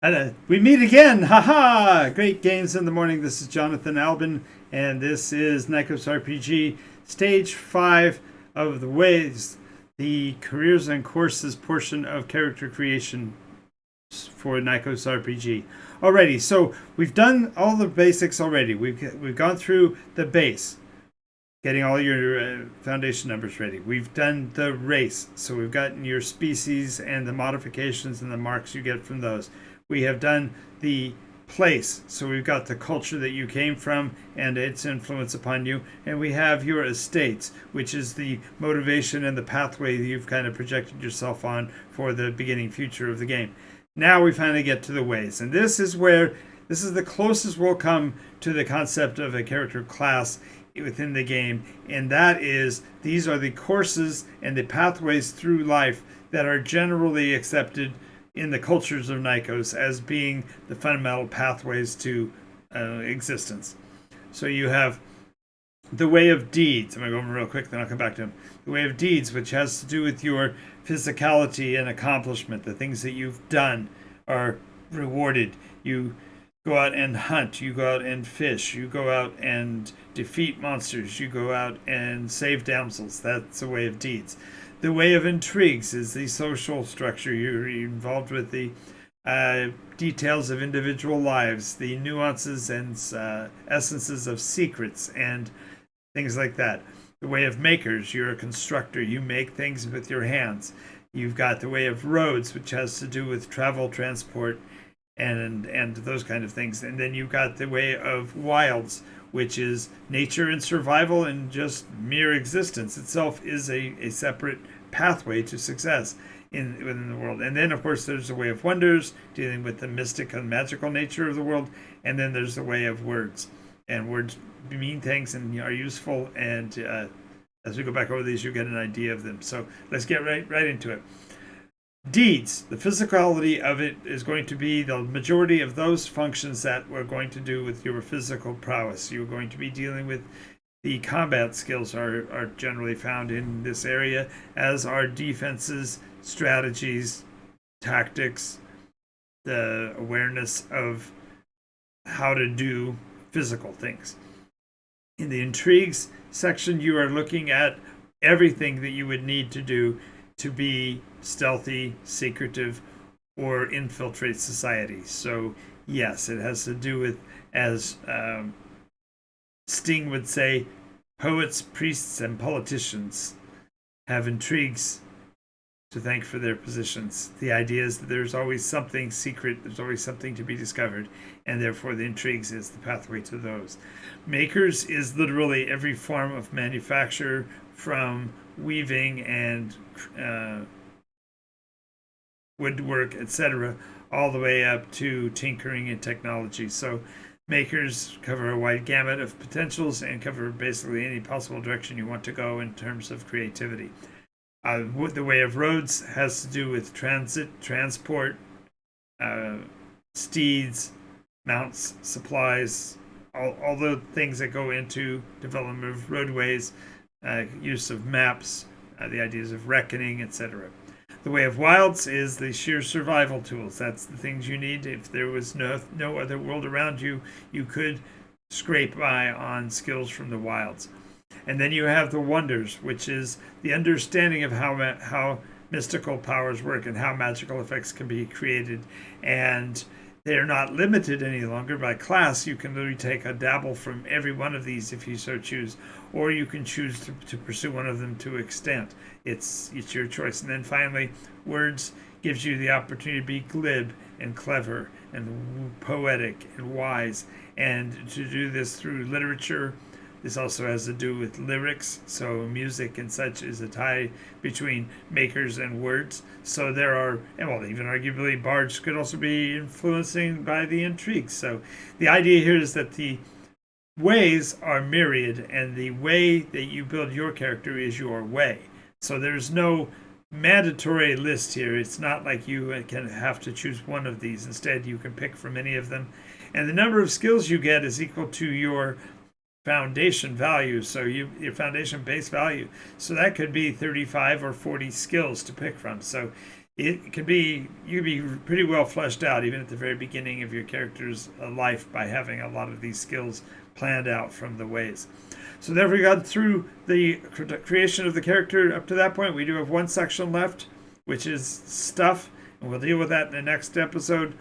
We meet again! Haha! Great games in the morning. This is Jonathan Albin, and this is NycosRPG, Stage 5 of the Ways, the Careers and Courses portion of character creation for NycosRPG. Alrighty, so we've done all the basics already. We've gone through the base, getting all your foundation numbers ready. We've done the race, so we've gotten your species and the modifications and the marks you get from those. We have done the place, so we've got the culture that you came from and its influence upon you, and we have your estates, which is the motivation and the pathway that you've kind of projected yourself on for the beginning future of the game. Now we finally get to the ways, and this is the closest we'll come to the concept of a character class within the game, and that is these are the courses and the pathways through life that are generally accepted in the cultures of Nykos as being the fundamental pathways to existence. So you have the way of deeds. I'm going to go over real quick, then I'll come back to them. The way of deeds, which has to do with your physicality and accomplishment. The things that you've done are rewarded. You go out and hunt, you go out and fish, you go out and defeat monsters, you go out and save damsels. That's the way of deeds. The way of intrigues is the social structure. You're involved with the details of individual lives, the nuances and essences of secrets and things like that. The way of makers, you're a constructor. You make things with your hands. You've got the way of roads, which has to do with travel, transport, and those kind of things. And then you've got the way of wilds, which is nature and survival, and just mere existence itself is a separate pathway to success within the world. And then of course there's the way of wonders, dealing with the mystic and magical nature of the world. And then there's the way of words, and words mean things and are useful, and as we go back over these, you get an idea of them. So let's get right into it. Deeds, the physicality of it is going to be the majority of those functions that we're going to do with your physical prowess. You're going to be dealing with the combat skills are generally found in this area, as are defenses, strategies, tactics, the awareness of how to do physical things. In the intrigues section, you are looking at everything that you would need to do to be stealthy, secretive, or infiltrate society. So yes, it has to do with, as Sting would say, poets, priests, and politicians have intrigues to thank for their positions. The idea is that there's always something secret, there's always something to be discovered, and therefore the intrigues is the pathway to those. Makers is literally every form of manufacture, from weaving and woodwork, etc., all the way up to tinkering and technology. So makers cover a wide gamut of potentials and cover basically any possible direction you want to go in terms of creativity. The way of roads has to do with transit, transport, steeds, mounts, supplies, all the things that go into development of roadways, use of maps, the ideas of reckoning, etc. The way of wilds is the sheer survival tools. That's the things you need. If there was no other world around you, you could scrape by on skills from the wilds. And then you have the wonders, which is the understanding of how mystical powers work and how magical effects can be created. And they're not limited any longer by class. You can literally take a dabble from every one of these if you so choose, or you can choose to pursue one of them to extent. It's your choice. And then finally, words gives you the opportunity to be glib and clever and poetic and wise, and to do this through literature. This also has to do with lyrics, so music and such is a tie between makers and words. So there are, and well, even arguably bards could also be influencing by the intrigues. So the idea here is that the ways are myriad, and the way that you build your character is your way. So there's no mandatory list here. It's not like you can have to choose one of these. Instead, you can pick from any of them. And the number of skills you get is equal to your foundation value, so your foundation base value. So that could be 35 or 40 skills to pick from. So it can be, you can be pretty well fleshed out even at the very beginning of your character's life by having a lot of these skills planned out from the ways. So there we got through the creation of the character up to that point. We do have one section left, which is stuff, and we'll deal with that in the next episode.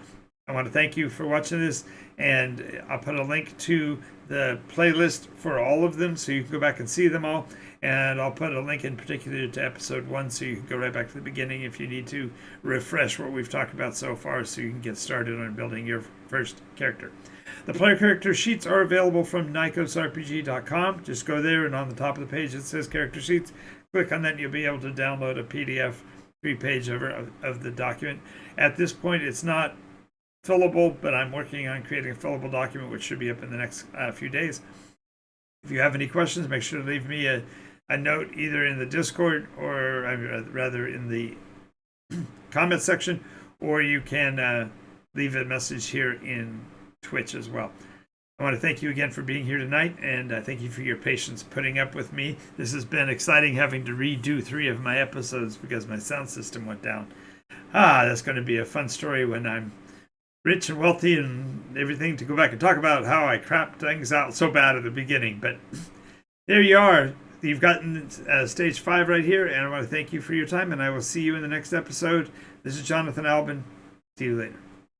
I want to thank you for watching this, and I'll put a link to the playlist for all of them so you can go back and see them all. And I'll put a link in particular to episode 1 so you can go right back to the beginning if you need to refresh what we've talked about so far so you can get started on building your first character. The player character sheets are available from NycosRPG.com. Just go there, and on the top of the page it says character sheets. Click on that and you'll be able to download a PDF 3-page of the document. At this point, it's not fillable, but I'm working on creating a fillable document which should be up in the next few days. If you have any questions, make sure to leave me a note either in the Discord or rather in the comment section, or you can leave a message here in Twitch as well. I want to thank you again for being here tonight, and thank you for your patience putting up with me. This has been exciting having to redo 3 of my episodes because my sound system went down. That's going to be a fun story when I'm rich and wealthy and everything to go back and talk about how I crapped things out so bad at the beginning. But there you are. You've gotten stage 5 right here, and I want to thank you for your time, and I will see you in the next episode. This is Jonathan Albin. See you later.